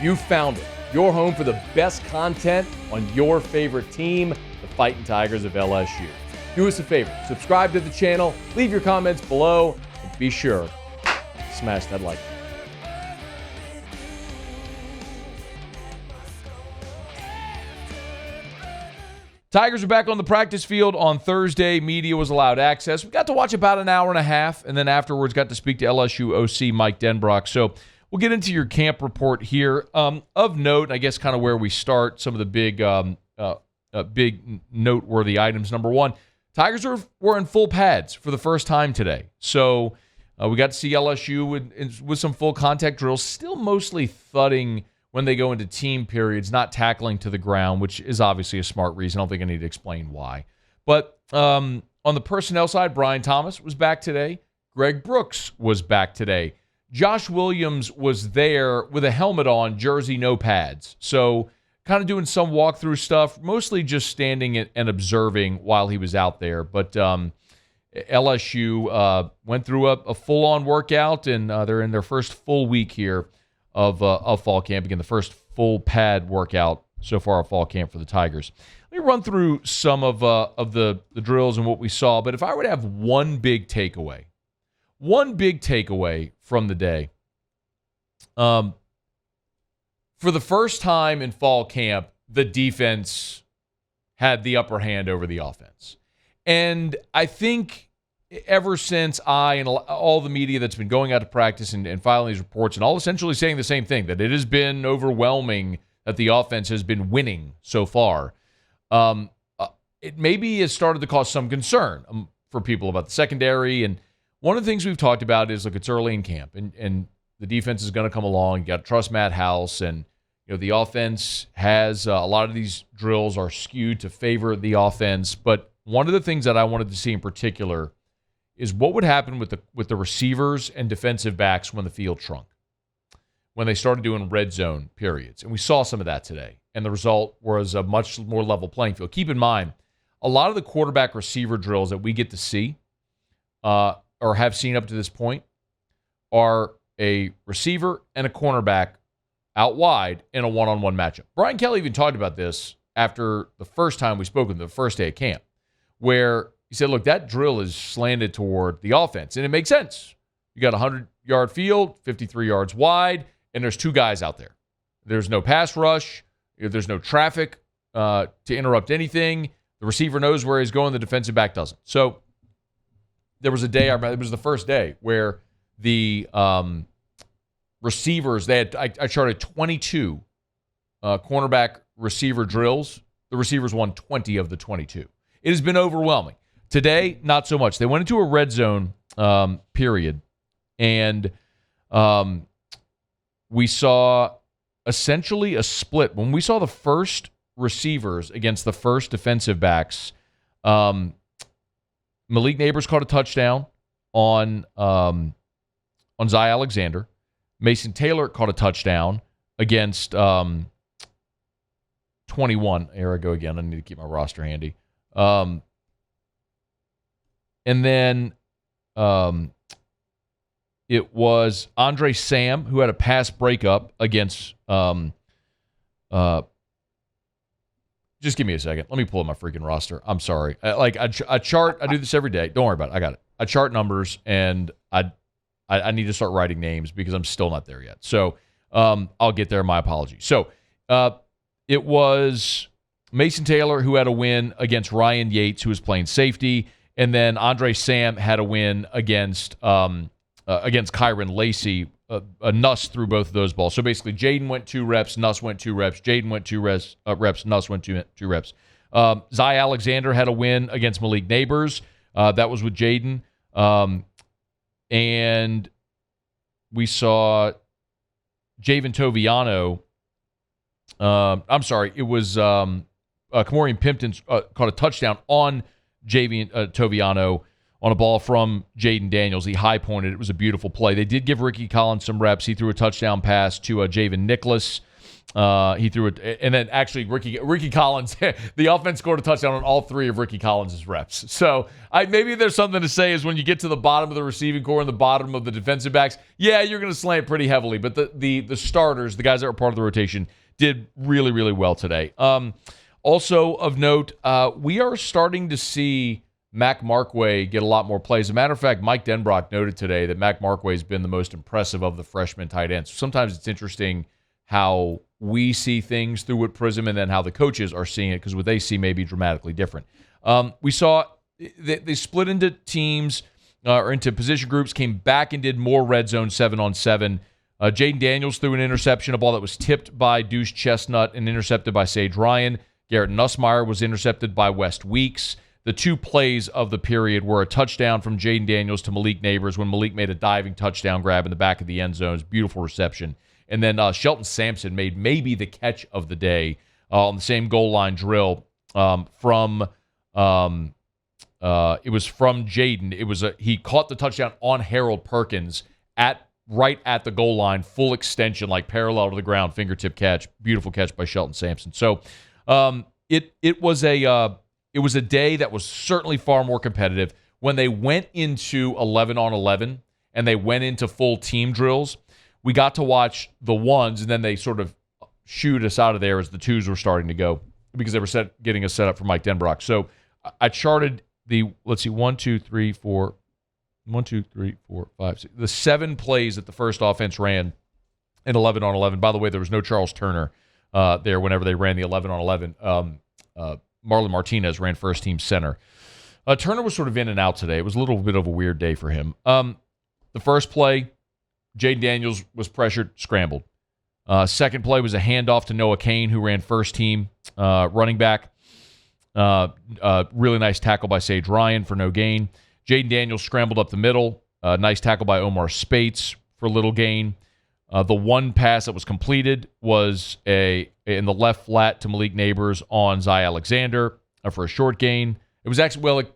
You found it. Your home for the best content on your favorite team, the Fighting Tigers of LSU. Do us a favor, subscribe to the channel, leave your comments below, and be sure to smash that like button. Tigers are back on the practice field on Thursday. Media was allowed access. We got to watch about an hour and a half, and then afterwards got to speak to LSU OC Mike Denbrock. So we'll get into your camp report here. Of note, I guess kind of where we start, some of the big noteworthy items. Number one, Tigers were in full pads for the first time today. So we got to see LSU with some full contact drills, still mostly thudding when they go into team periods, not tackling to the ground, which is obviously a smart reason. I don't think I need to explain why. But on the personnel side, Brian Thomas was back today. Greg Brooks was back today. Josh Williams was there with a helmet on, jersey, no pads. So kind of doing some walkthrough stuff, mostly just standing and observing while he was out there. But LSU went through a full-on workout, and they're in their first full week here of fall camp. Again, the first full pad workout so far of fall camp for the Tigers. Let me run through some of the drills and what we saw. But if I were to have one big takeaway from the day, for the first time in fall camp, the defense had the upper hand over the offense. And I think ever since I and all the media that's been going out to practice and filing these reports and all essentially saying the same thing, that it has been overwhelming that the offense has been winning so far, it maybe has started to cause some concern for people about the secondary. And one of the things we've talked about is, look, it's early in camp, and the defense is going to come along. You got to trust Matt House, and the offense has a lot of these drills are skewed to favor the offense. But one of the things that I wanted to see in particular is what would happen with the receivers and defensive backs when the field shrunk, when they started doing red zone periods. And we saw some of that today. And the result was a much more level playing field. Keep in mind, a lot of the quarterback receiver drills that we get to see or have seen up to this point are a receiver and a cornerback out wide in a one-on-one matchup. Brian Kelly even talked about this after the first time we spoke with him, the first day of camp, where he said, look, that drill is slanted toward the offense, and it makes sense. You got a 100-yard field, 53 yards wide, and there's two guys out there. There's no pass rush. There's no traffic to interrupt anything. The receiver knows where he's going. The defensive back doesn't. So there was a day, I remember, it was the first day, where the receivers, I charted 22 cornerback receiver drills. The receivers won 20 of the 22. It has been overwhelming. Today, not so much. They went into a red zone period, and we saw essentially a split. When we saw the first receivers against the first defensive backs, Malik Neighbors caught a touchdown on Zy Alexander. Mason Taylor caught a touchdown against 21. Here I go again. I need to keep my roster handy. And then it was Andre Sam who had a pass breakup against just give me a second. Let me pull up my freaking roster. I'm sorry. I chart. I do this every day. Don't worry about it. I got it. I chart numbers, and I need to start writing names because I'm still not there yet. So I'll get there. My apologies. So it was Mason Taylor who had a win against Ryan Yates, who was playing safety. And then Andre Sam had a win against Kyron Lacey. Nuss threw both of those balls. So basically, Jaden went 2 reps, Nuss went 2 reps. Jaden went 2 reps, Nuss went 2 reps. Zy Alexander had a win against Malik Neighbors. That was with Jaden. And we saw Javen Toviano. I'm sorry, it was Kamorian Pimpton caught a touchdown on Javen Toviano on a ball from Jaden Daniels. He high-pointed. It was a beautiful play. They did give Ricky Collins some reps. He threw a touchdown pass to Javen Nicholas. He threw it, and then actually Ricky Collins, the offense scored a touchdown on all 3 of Ricky Collins' reps. So maybe there's something to say is when you get to the bottom of the receiving core and the bottom of the defensive backs, yeah, you're going to slant pretty heavily. But the starters, the guys that were part of the rotation, did really, really well today. Also of note, we are starting to see Mac Markway get a lot more plays. As a matter of fact, Mike Denbrock noted today that Mac Markway has been the most impressive of the freshman tight ends. So sometimes it's interesting how we see things through what prism and then how the coaches are seeing it, because what they see may be dramatically different. We saw they split into teams or into position groups, came back and did more red zone 7-on-7. Jaden Daniels threw an interception, a ball that was tipped by Deuce Chestnut and intercepted by Sage Ryan. Garrett Nussmeier was intercepted by West Weeks. The 2 plays of the period were a touchdown from Jaden Daniels to Malik Neighbors when Malik made a diving touchdown grab in the back of the end zone. Beautiful reception. And then Shelton Sampson made maybe the catch of the day on the same goal line drill it was from Jaden. He caught the touchdown on Harold Perkins right at the goal line, full extension, like parallel to the ground, fingertip catch. Beautiful catch by Shelton Sampson. So it was a day that was certainly far more competitive. When they went into 11-on-11 and they went into full team drills, we got to watch the 1s, and then they sort of shoot us out of there as the 2s were starting to go because they were getting us set up for Mike Denbrock. So I charted the 7 plays that the first offense ran in 11-on-11. By the way, there was no Charles Turner there whenever they ran the 11-on-11. Marlon Martinez ran first team center. Turner was sort of in and out today. It was a little bit of a weird day for him. The first play, Jaden Daniels was pressured, scrambled. Second play was a handoff to Noah Kane, who ran first team running back. Really nice tackle by Sage Ryan for no gain. Jaden Daniels scrambled up the middle. Nice tackle by Omar Spates for little gain. The 1 pass that was completed was in the left flat to Malik Neighbors on Zy Alexander for a short gain. It was actually, it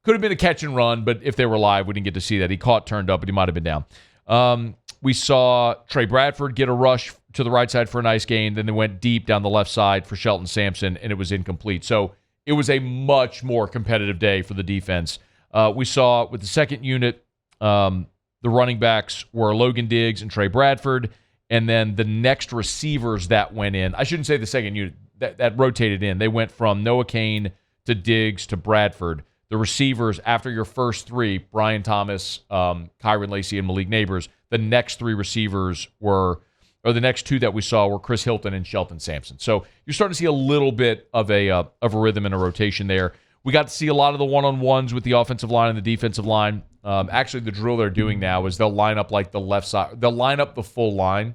could have been a catch and run, but if they were live, we didn't get to see that. He turned up, but he might have been down. We saw Trey Bradford get a rush to the right side for a nice gain. Then they went deep down the left side for Shelton Sampson, and it was incomplete. So it was a much more competitive day for the defense. We saw with the second unit, the running backs were Logan Diggs and Trey Bradford, and then the next receivers that went in, I shouldn't say the second unit, that rotated in. They went from Noah Kane to Diggs to Bradford. The receivers, after your first 3, Brian Thomas, Kyron Lacey, and Malik Neighbors, the next 3 receivers the next 2 that we saw were Chris Hilton and Shelton Sampson. So you're starting to see a little bit of a rhythm and a rotation there. We got to see a lot of the one-on-ones with the offensive line and the defensive line. Actually, the drill they're doing now is they'll line up like the left side. They'll line up the full line,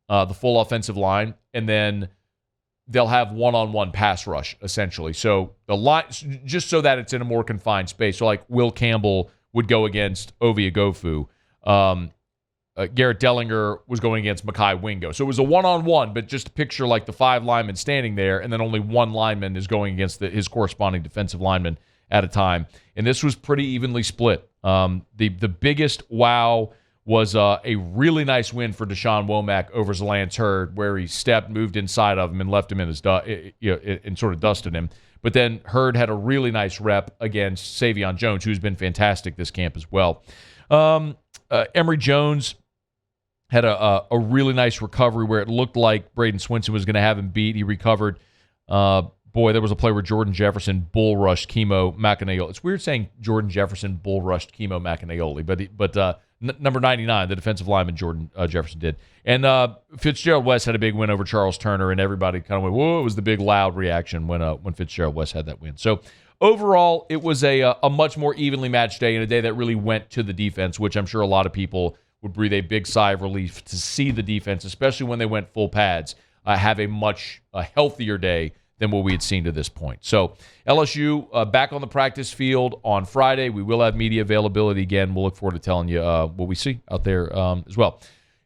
the full offensive line, and then they'll have one-on-one pass rush, essentially. So the line, just so that it's in a more confined space. So like Will Campbell would go against Ovie Agofu. Garrett Dellinger was going against Mekhi Wingo. So it was a one-on-one, but just picture like the 5 linemen standing there, and then only 1 lineman is going against his corresponding defensive lineman at a time. And this was pretty evenly split. The biggest wow was a really nice win for Deshaun Womack over Zalance Hurd, where he moved inside of him, and left him in his and sort of dusted him. But then Hurd had a really nice rep against Savion Jones, who's been fantastic this camp as well. Emory Jones had a really nice recovery where it looked like Braden Swinson was going to have him beat. He recovered. There was a play where Jordan Jefferson bull rushed Kimo Macanaioli. It's weird saying Jordan Jefferson bull rushed Kimo Macanaioli, but number 99, the defensive lineman Jordan Jefferson did. And Fitzgerald West had a big win over Charles Turner, and everybody kind of went, whoa, it was the big loud reaction when Fitzgerald West had that win. So overall, it was a much more evenly matched day, and a day that really went to the defense, which I'm sure a lot of people would breathe a big sigh of relief to see the defense, especially when they went full pads, have a much healthier day than what we had seen to this point. So LSU back on the practice field on Friday. We will have media availability again. We'll look forward to telling you what we see out there as well.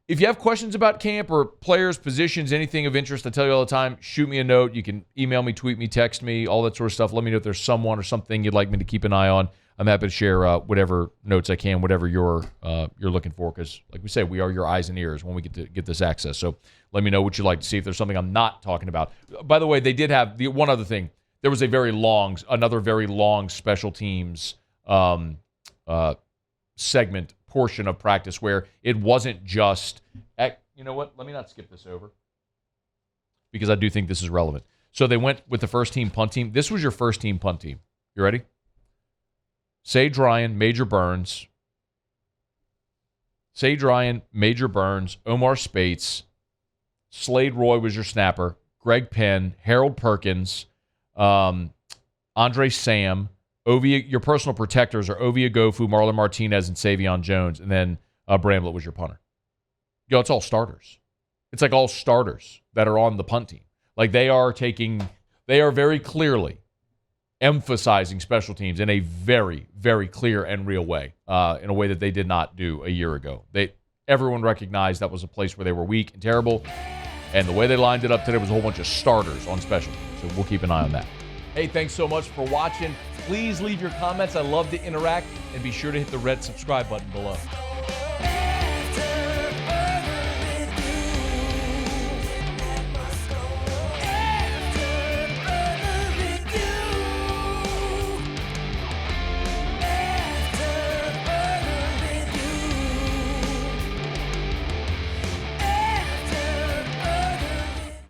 If you have questions about camp or players, positions, anything of interest, I tell you all the time, shoot me a note. You can email me, tweet me, text me, all that sort of stuff. Let me know if there's someone or something you'd like me to keep an eye on. I'm happy to share whatever notes I can, whatever you're looking for, because like we say, we are your eyes and ears when we get this access. So let me know what you'd like to see if there's something I'm not talking about. By the way, they did have one other thing. There was another very long special teams segment portion of practice where it wasn't just, you know what? Let me not skip this over because I do think this is relevant. So they went with the first team punt team. This was your first team punt team. You ready? Sage Ryan, Major Burns, Omar Spates, Slade Roy was your snapper, Greg Penn, Harold Perkins, Andre Sam, your personal protectors are Ovia Gofu, Marlon Martinez, and Savion Jones, and then Bramlett was your punter. It's all starters. It's like all starters that are on the punt team. Like they are very clearly emphasizing special teams in a very, very clear and real way, in a way that they did not do a year ago. Everyone recognized that was a place where they were weak and terrible, and the way they lined it up today was a whole bunch of starters on special teams. So we'll keep an eye on that. Hey, thanks so much for watching. Please leave your comments. I love to interact, and be sure to hit the red subscribe button below.